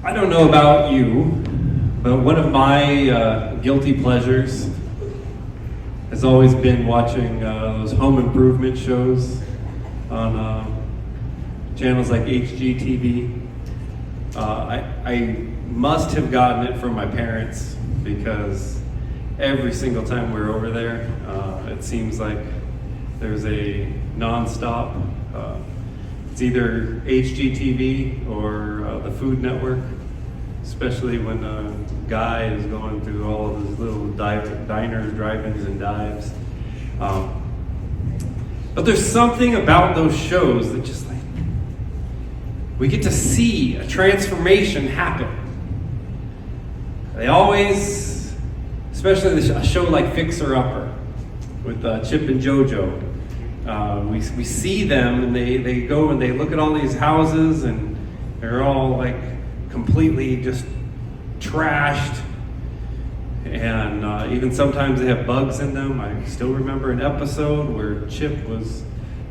I don't know about you, but one of my guilty pleasures has always been watching those home improvement shows on channels like HGTV. I must have gotten it from my parents because every single time we're over there, it seems like there's a nonstop. It's either HGTV or the Food Network, especially when a guy is going through all of his little diners, drive-ins, and dives. But there's something about those shows that just like, we get to see a transformation happen. They always, especially a show like Fixer Upper with Chip and JoJo, we see them and they go and they look at all these houses and they're all like completely just trashed, and even sometimes they have bugs in them. I still remember an episode where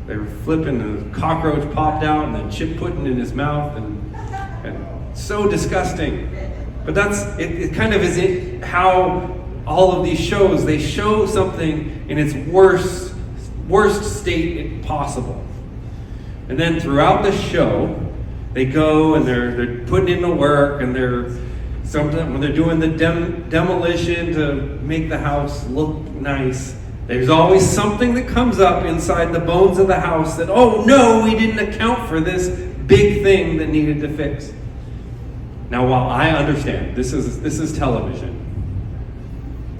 they were flipping and a cockroach popped out and then Chip put it in his mouth, and so disgusting. But it kind of is how all of these shows, they show something in its worst state possible. And then throughout the show, they go and they're putting into work, and sometimes when they're doing the demolition to make the house look nice, there's always something that comes up inside the bones of the house that, oh no, we didn't account for this big thing that needed to fix. Now, while I understand this is television,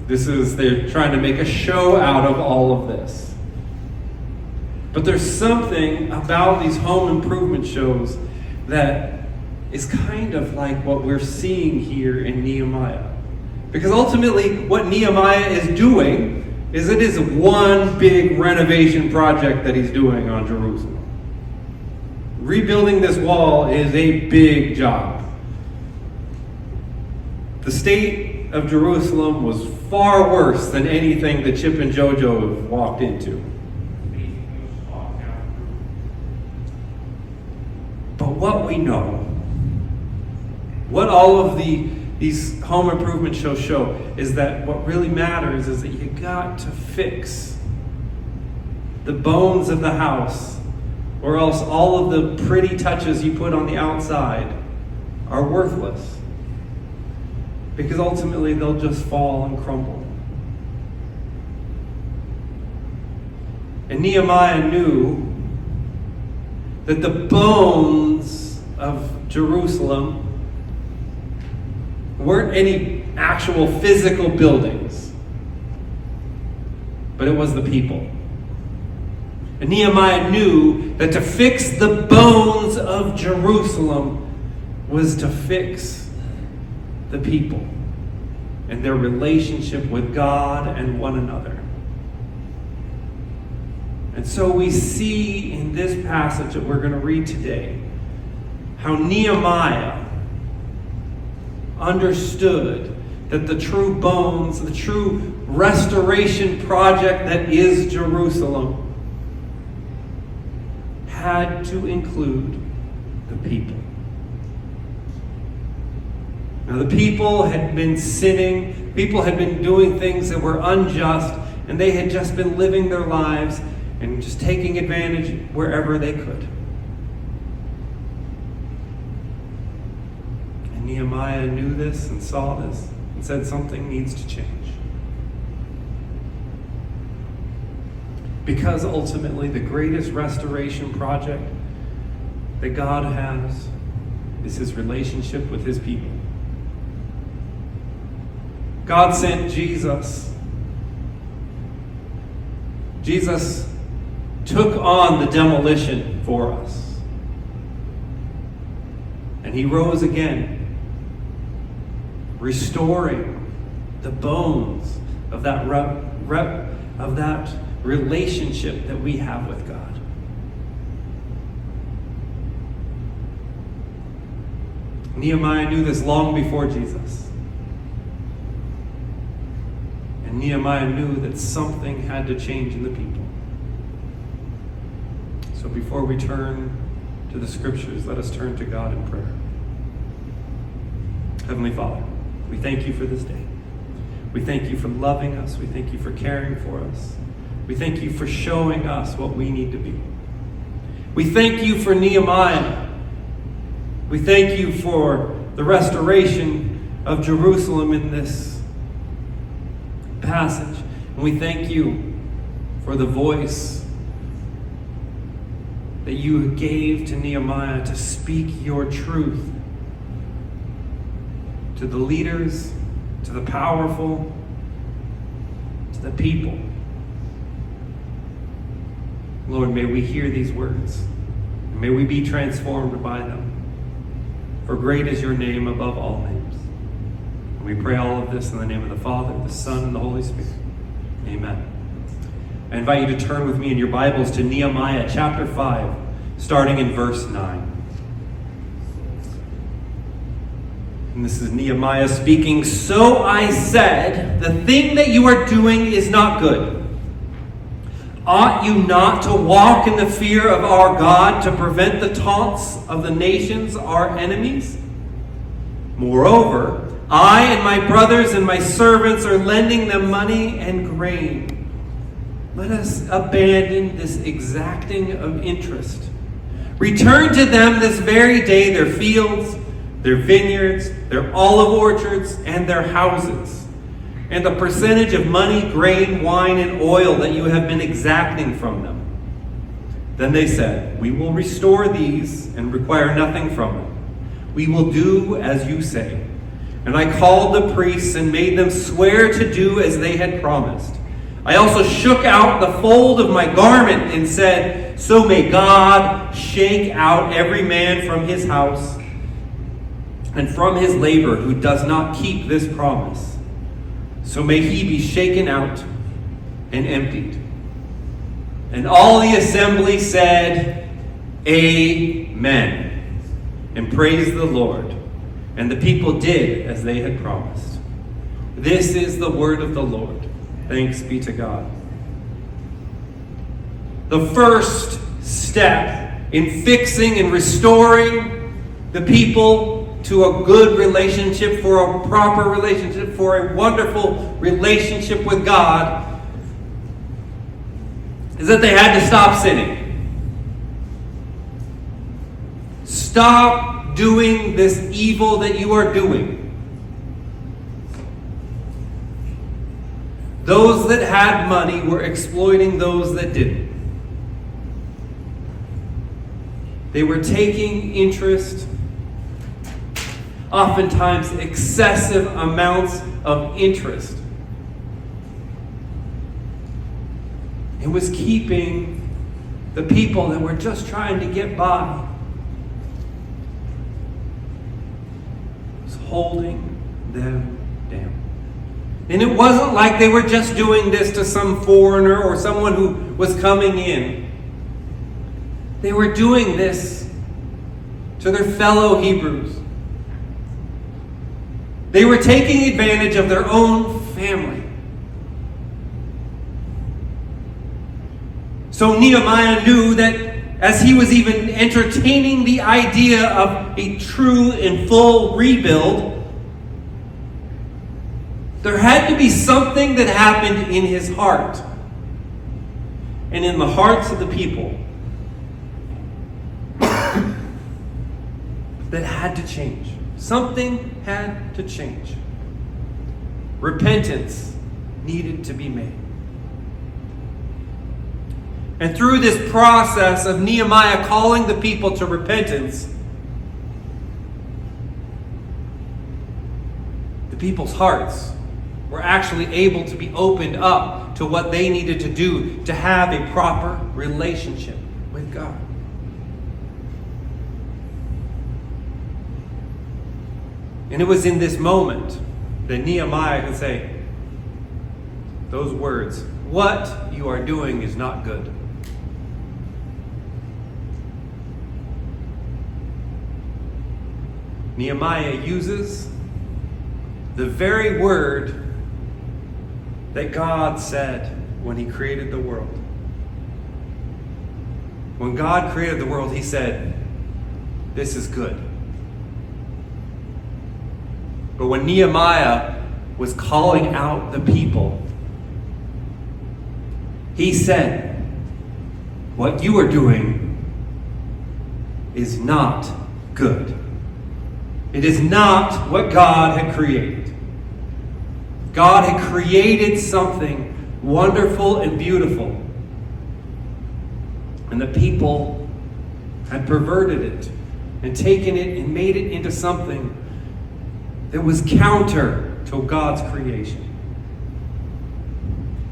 they're trying to make a show out of all of this. But there's something about these home improvement shows that is kind of like what we're seeing here in Nehemiah. Because ultimately, what Nehemiah is doing is it is one big renovation project that he's doing on Jerusalem. Rebuilding this wall is a big job. The state of Jerusalem was far worse than anything that Chip and JoJo have walked into. But what we know, what all of these home improvement shows show, is that what really matters is that you got to fix the bones of the house, or else all of the pretty touches you put on the outside are worthless. Because ultimately they'll just fall and crumble. And Nehemiah knew that the bones of Jerusalem weren't any actual physical buildings, but it was the people. And Nehemiah knew that to fix the bones of Jerusalem was to fix the people and their relationship with God and one another. And so we see in this passage that we're going to read today how Nehemiah understood that the true bones, the true restoration project that is Jerusalem, had to include the people. Now, the people had been sinning, people had been doing things that were unjust, and they had just been living their lives and just taking advantage wherever they could. And Nehemiah knew this and saw this and said something needs to change. Because ultimately the greatest restoration project that God has is his relationship with his people. God sent Jesus. Jesus took on the demolition for us. And he rose again, restoring the bones of that relationship that we have with God. Nehemiah knew this long before Jesus. And Nehemiah knew that something had to change in the people. So before we turn to the scriptures, let us turn to God in prayer. Heavenly Father, we thank you for this day. We thank you for loving us. We thank you for caring for us. We thank you for showing us what we need to be. We thank you for Nehemiah. We thank you for the restoration of Jerusalem in this passage. And we thank you for the voice that you gave to Nehemiah to speak your truth to the leaders, to the powerful, to the people. Lord, may we hear these words. And may we be transformed by them. For great is your name above all names. And we pray all of this in the name of the Father, the Son, and the Holy Spirit. Amen. I invite you to turn with me in your Bibles to Nehemiah chapter 5, starting in verse 9. And this is Nehemiah speaking. So I said, the thing that you are doing is not good. Ought you not to walk in the fear of our God to prevent the taunts of the nations, our enemies? Moreover, I and my brothers and my servants are lending them money and grain. Let us abandon this exacting of interest. Return to them this very day their fields, their vineyards, their olive orchards, and their houses, and the percentage of money, grain, wine, and oil that you have been exacting from them. Then they said, we will restore these and require nothing from them. We will do as you say. And I called the priests and made them swear to do as they had promised. I also shook out the fold of my garment and said, so may God shake out every man from his house and from his labor who does not keep this promise. So may he be shaken out and emptied. And all the assembly said, Amen, and praised the Lord. And the people did as they had promised. This is the word of the Lord. Thanks be to God. The first step in fixing and restoring the people to a good relationship, for a proper relationship, for a wonderful relationship with God, is that they had to stop sinning. Stop doing this evil that you are doing. Those that had money were exploiting those that didn't. They were taking interest, oftentimes excessive amounts of interest. It was keeping the people that were just trying to get by. It was holding them down. And it wasn't like they were just doing this to some foreigner or someone who was coming in. They were doing this to their fellow Hebrews. They were taking advantage of their own family. So Nehemiah knew that as he was even entertaining the idea of a true and full rebuild, there had to be something that happened in his heart and in the hearts of the people that had to change. Something had to change. Repentance needed to be made. And through this process of Nehemiah calling the people to repentance, the people's hearts were actually able to be opened up to what they needed to do to have a proper relationship with God. And it was in this moment that Nehemiah could say those words, what you are doing is not good. Nehemiah uses the very word that God said when he created the world. When God created the world, he said, this is good. But when Nehemiah was calling out the people, he said, "What you are doing is not good. It is not what God had created. God had created something wonderful and beautiful, and the people had perverted it and taken it and made it into something that was counter to God's creation."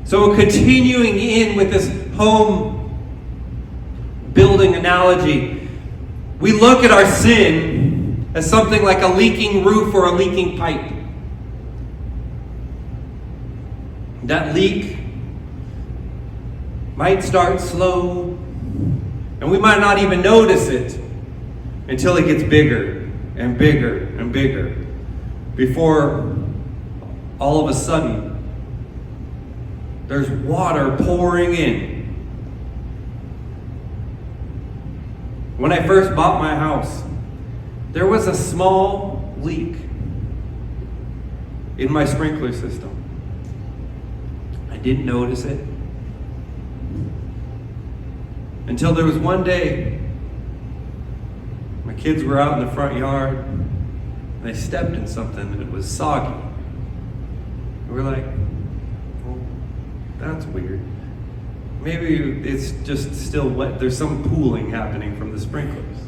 So continuing in with this home building analogy, we look at our sin as something like a leaking roof or a leaking pipe. That leak might start slow, and we might not even notice it until it gets bigger and bigger and bigger, before all of a sudden there's water pouring in. When I first bought my house, there was a small leak in my sprinkler system. I didn't notice it until there was one day my kids were out in the front yard and they stepped in something and it was soggy. And we're like, "Well, that's weird. Maybe it's just still wet. There's some pooling happening from the sprinklers."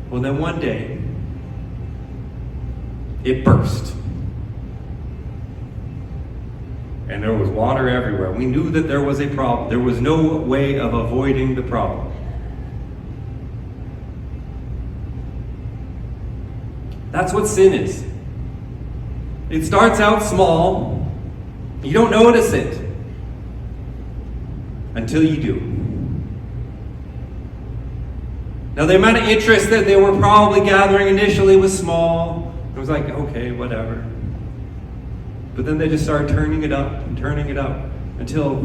Well, then one day, it burst. And there was water everywhere. We knew that there was a problem. There was no way of avoiding the problem. That's what sin is. It starts out small. You don't notice it until you do. Now, the amount of interest that they were probably gathering initially was small. It was like, okay, whatever. But then they just started turning it up and turning it up until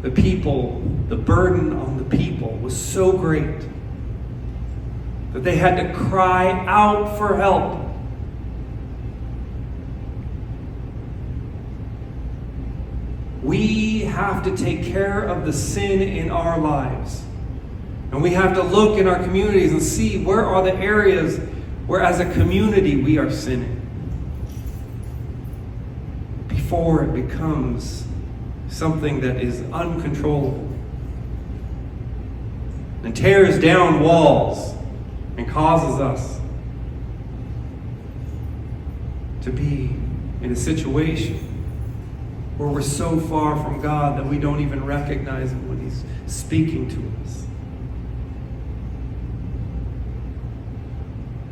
the people, the burden on the people was so great that they had to cry out for help. We have to take care of the sin in our lives. And we have to look in our communities and see where are the areas where as a community we are sinning, before it becomes something that is uncontrollable and tears down walls and causes us to be in a situation where we're so far from God that we don't even recognize Him when He's speaking to us.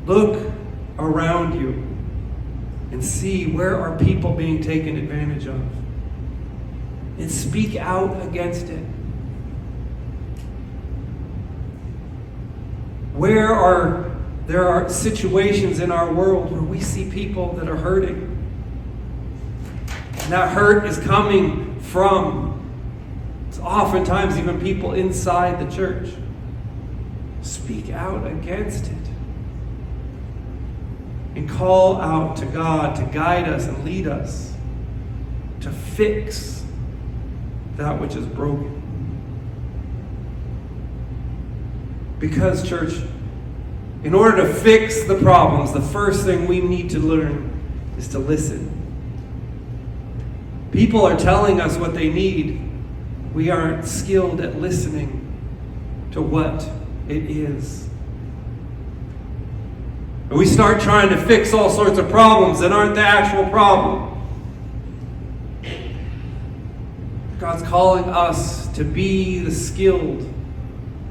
Look around you and see where are people being taken advantage of, and speak out against it. There are situations in our world where we see people that are hurting. And that hurt is coming from, it's oftentimes even people inside the church. Speak out against it. And call out to God to guide us and lead us to fix that which is broken. Because, church, in order to fix the problems, the first thing we need to learn is to listen. People are telling us what they need. We aren't skilled at listening to what it is. And we start trying to fix all sorts of problems that aren't the actual problem. God's calling us to be the skilled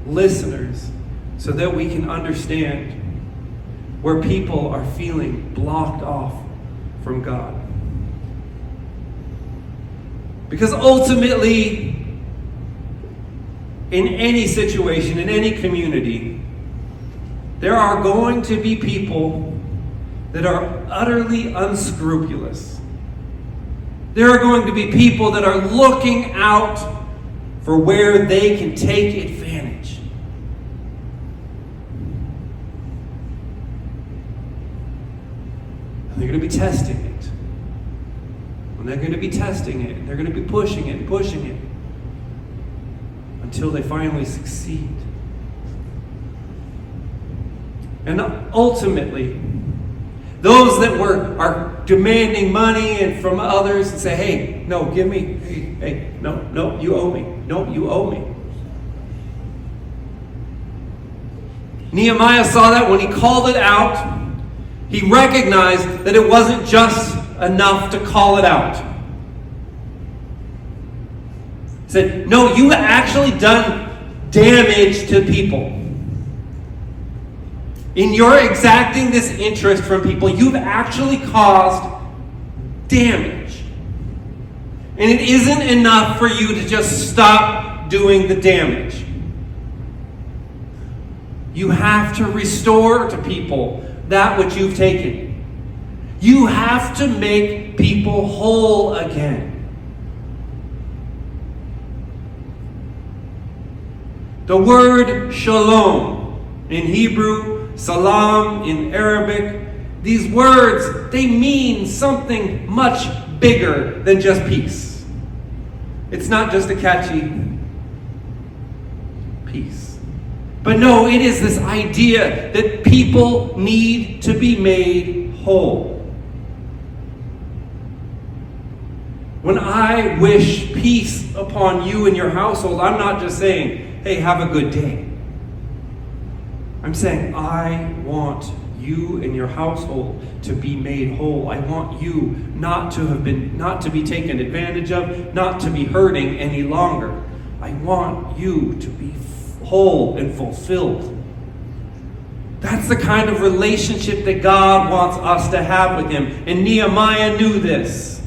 listeners so that we can understand where people are feeling blocked off from God. Because ultimately, in any situation, in any community, there are going to be people that are utterly unscrupulous. There are going to be people that are looking out for where they can take advantage. they're going to be testing it. And they're going to be testing it. And they're going to be pushing it and pushing it until they finally succeed. And ultimately, those that are demanding money and from others and say, hey, no, give me, hey, no, you owe me. No, you owe me. Nehemiah saw that when he called it out, he recognized that it wasn't just enough to call it out. He said, no, you've actually done damage to people. In your exacting this interest from people, you've actually caused damage. And it isn't enough for you to just stop doing the damage. You have to restore to people that which you've taken. You have to make people whole again. The word shalom in Hebrew, salam in Arabic, these words, they mean something much bigger than just peace. It's not just a catchy peace. But no, it is this idea that people need to be made whole. When I wish peace upon you and your household, I'm not just saying, hey, have a good day. I'm saying, I want you and your household to be made whole. I want you not to be taken advantage of, not to be hurting any longer. I want you to be whole and fulfilled. That's the kind of relationship that God wants us to have with Him. And Nehemiah knew this.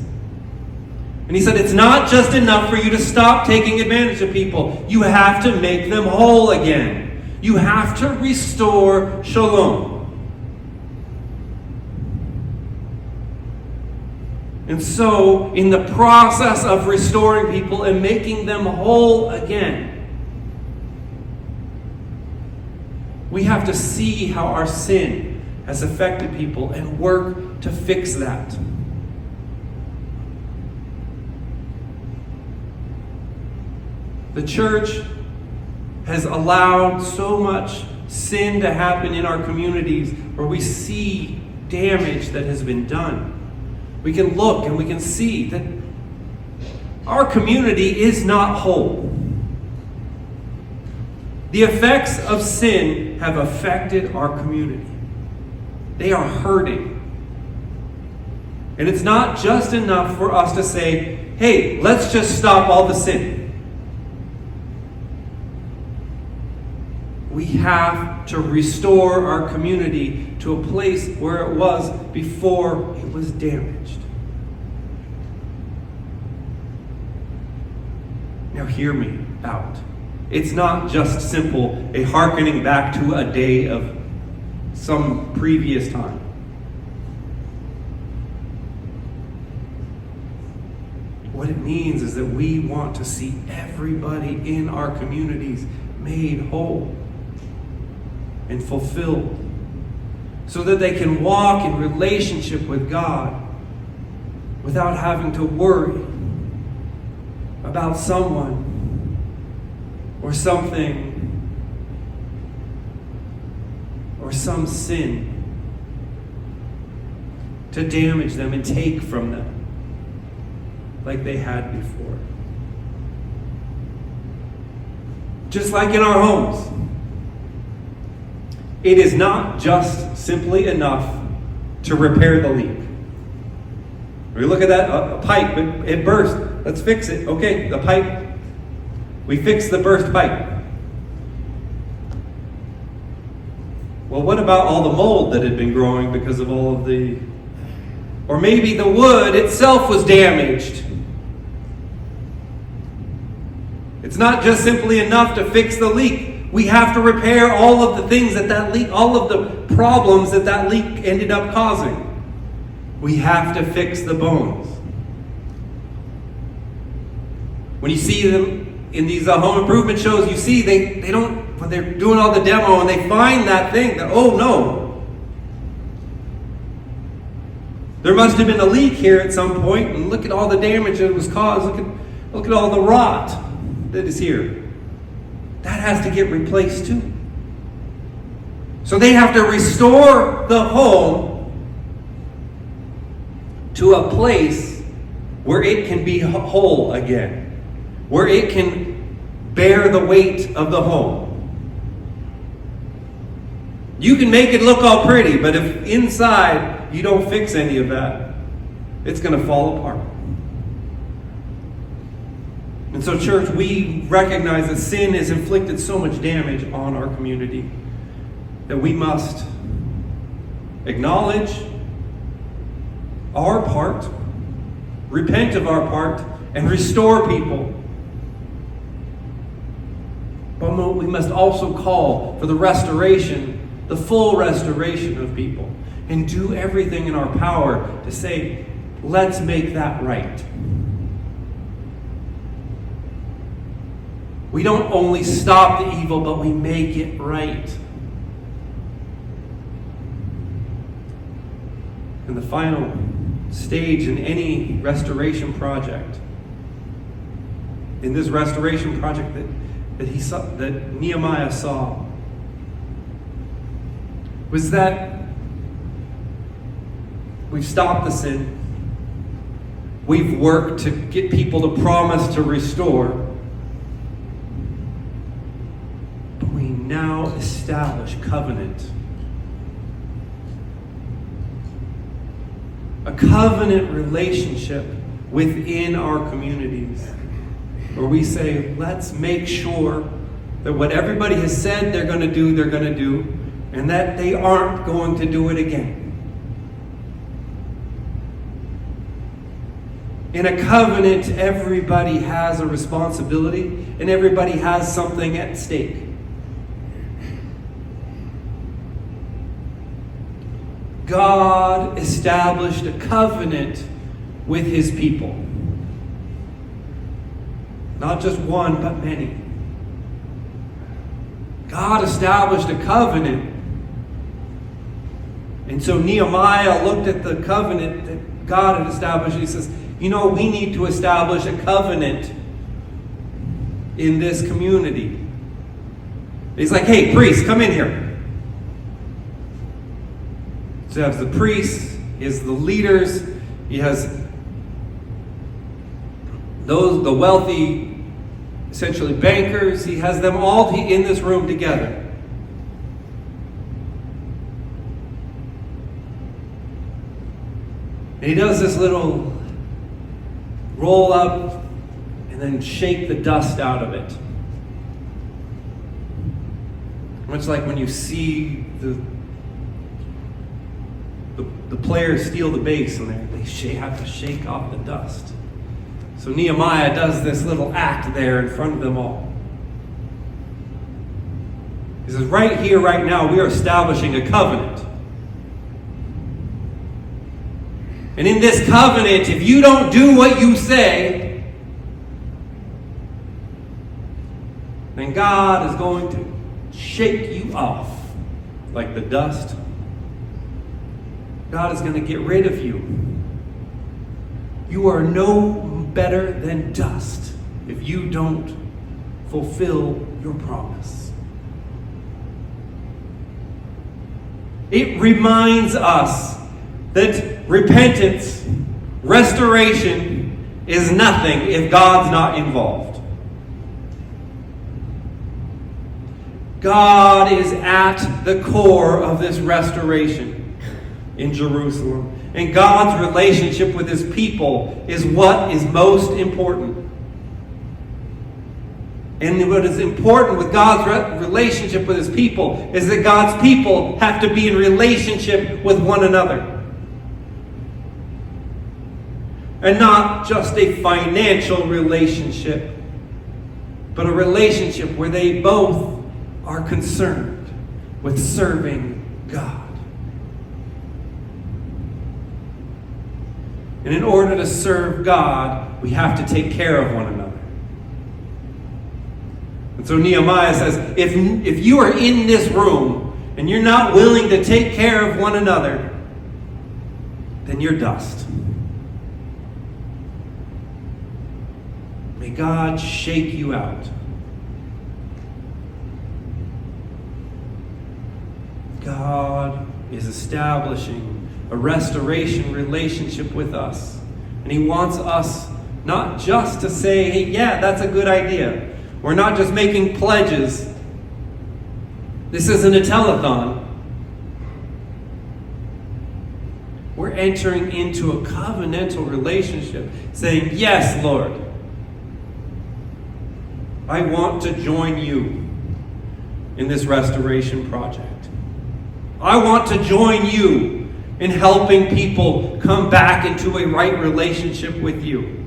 And he said, it's not just enough for you to stop taking advantage of people. You have to make them whole again. You have to restore shalom. And so, in the process of restoring people and making them whole again, we have to see how our sin has affected people and work to fix that. The church has allowed so much sin to happen in our communities where we see damage that has been done. We can look and we can see that our community is not whole. The effects of sin have affected our community. They are hurting. And it's not just enough for us to say, hey, let's just stop all the sin. We have to restore our community to a place where it was before it was damaged. Now hear me out. It's not just simple a hearkening back to a day of some previous time. What it means is that we want to see everybody in our communities made whole and fulfilled, so that they can walk in relationship with God without having to worry about someone or something or some sin to damage them and take from them like they had before. Just like in our homes, it is not just simply enough to repair the leak. We look at that, a pipe, it burst. Let's fix it. Okay, the pipe, we fix the burst pipe. Well, what about all the mold that had been growing because of all of the... Or maybe the wood itself was damaged. It's not just simply enough to fix the leak. We have to repair all of the things that leak, all of the problems that leak ended up causing. We have to fix the bones. When you see them in these home improvement shows, you see they don't, when they're doing all the demo and they find that thing that, oh no, There must have been a leak here at some point, and look at all the damage that was caused. Look at all the rot that is here. That has to get replaced too. So they have to restore the home to a place where it can be whole again, where it can bear the weight of the home. You can make it look all pretty, but if inside you don't fix any of that, it's going to fall apart. And so, church, we recognize that sin has inflicted so much damage on our community that we must acknowledge our part, repent of our part, and restore people. But we must also call for the restoration, the full restoration of people, and do everything in our power to say, let's make that right. We don't only stop the evil, but we make it right. And the final stage in any restoration project, in this restoration project that Nehemiah saw, was that we've stopped the sin. We've worked to get people to promise to restore. But we now establish covenant. A covenant relationship within our communities, where we say, let's make sure that what everybody has said they're going to do, and that they aren't going to do it again. In a covenant, everybody has a responsibility, and everybody has something at stake. God established a covenant with his people. Not just one, but many. God established a covenant. And so Nehemiah looked at the covenant that God had established, and he says, we need to establish a covenant in this community. He's like, hey, priest, come in here. So he has the priests, he has the leaders, he has the wealthy, essentially bankers, he has them all in this room together. And he does this little roll up and then shake the dust out of it. Much like when you see the players steal the base and they have to shake off the dust. So Nehemiah does this little act there in front of them all. He says, right here, right now, we are establishing a covenant. And in this covenant, if you don't do what you say, then God is going to shake you off like the dust. God is going to get rid of you. You are no better than dust if you don't fulfill your promise. It reminds us that repentance, restoration, is nothing if God's not involved. God is at the core of this restoration in Jerusalem. And God's relationship with his people is what is most important. And what is important with God's relationship with his people is that God's people have to be in relationship with one another. And not just a financial relationship, but a relationship where they both are concerned with serving God. And in order to serve God, we have to take care of one another. And so Nehemiah says, if you are in this room and you're not willing to take care of one another, then you're dust. May God shake you out. God is establishing a restoration relationship with us. And He wants us not just to say, hey, yeah, that's a good idea. We're not just making pledges. This isn't a telethon. We're entering into a covenantal relationship, saying, yes, Lord, I want to join you in this restoration project. I want to join you in helping people come back into a right relationship with you.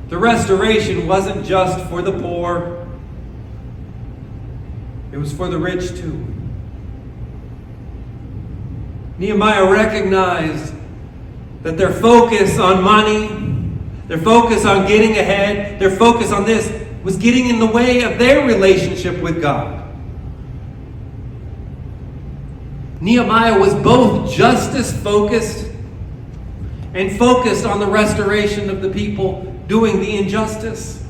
The restoration wasn't just for the poor. It was for the rich too. Nehemiah recognized that their focus on money, their focus on getting ahead, their focus on this was getting in the way of their relationship with God. Nehemiah was both justice focused and focused on the restoration of the people doing the injustice.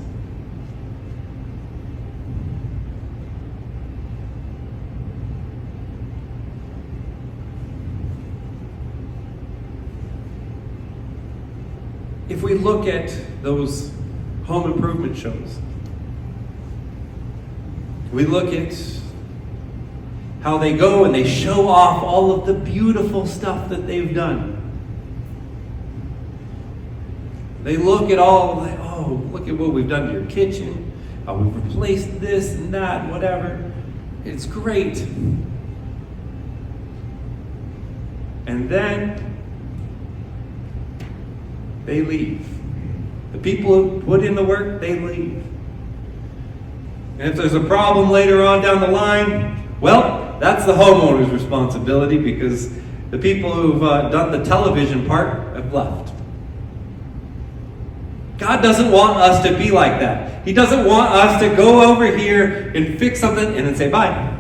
If we look at those home improvement shows, we look at how they go and they show off all of the beautiful stuff that they've done. They look at all, look at what we've done to your kitchen, how we've replaced this and that, whatever. It's great. And then they leave. The people who put in the work, they leave. And if there's a problem later on down the line, well, that's the homeowner's responsibility because the people who've done the television part have left. God doesn't want us to be like that. He doesn't want us to go over here and fix something and then say bye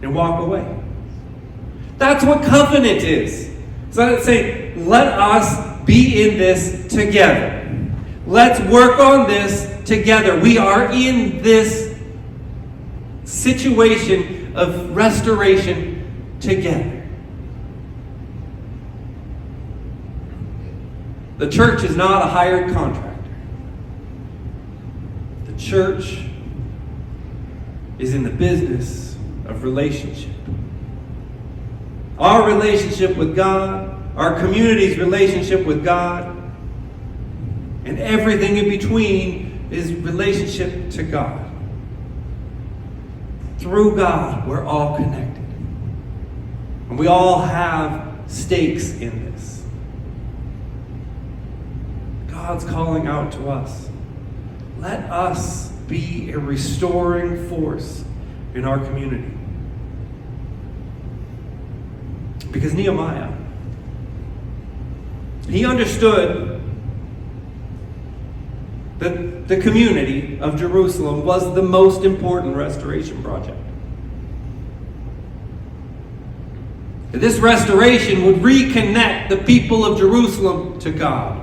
and walk away. That's what covenant is. So it's saying, let us be in this together. Let's work on this together. We are in this situation of restoration together. The church is not a hired contractor. The church is in the business of relationship. Our relationship with God, our community's relationship with God, and everything in between is relationship to God. Through God, we're all connected. And we all have stakes in this. God's calling out to us. Let us be a restoring force in our community. Because Nehemiah, he understood that the community of Jerusalem was the most important restoration project. This restoration would reconnect the people of Jerusalem to God.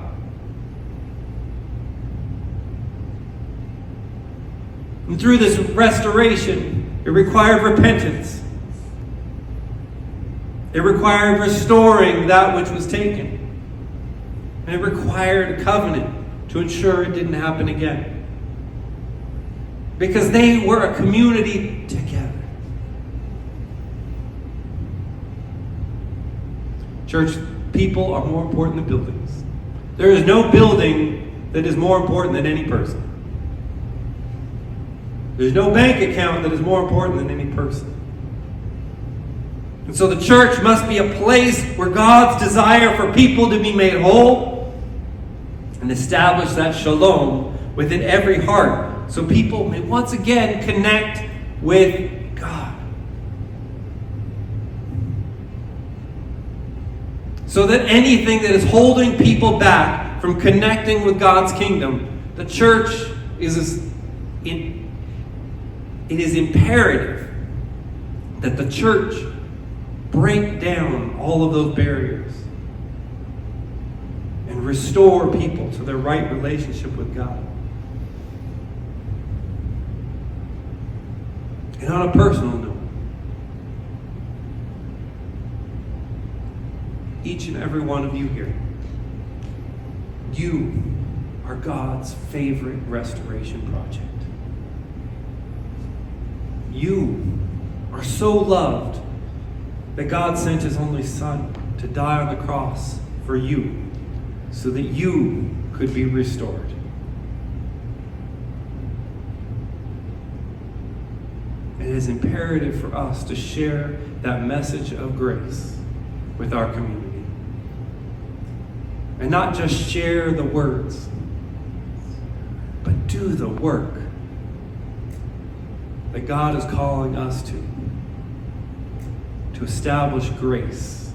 And through this restoration, it required repentance. It required restoring that which was taken. And it required a covenant to ensure it didn't happen again. Because they were a community together. Church, people are more important than buildings. There is no building that is more important than any person. There's no bank account that is more important than any person. And so the church must be a place where God's desire for people to be made whole and establish that shalom within every heart so people may once again connect with God. So that anything that is holding people back from connecting with God's kingdom, the church it is imperative that the church break down all of those barriers and restore people to their right relationship with God. And on a personal note, each and every one of you here, you are God's favorite restoration project. You are so loved that God sent His only Son to die on the cross for you so that you could be restored. It is imperative for us to share that message of grace with our community. And not just share the words, but do the work that God is calling us to establish grace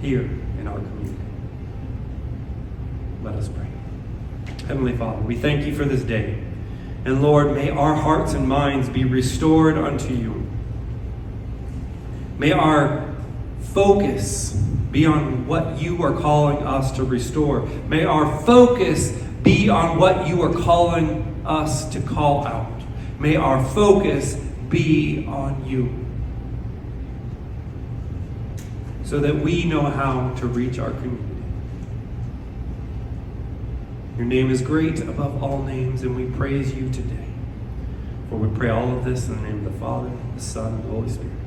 here in our community. Let us pray. Heavenly Father, we thank you for this day. And Lord, may our hearts and minds be restored unto you. May our focus be on what you are calling us to restore. May our focus be on what you are calling us to call out. May our focus be on you, so that we know how to reach our community. Your name is great above all names, and we praise you today. For we pray all of this in the name of the Father, the Son, and the Holy Spirit.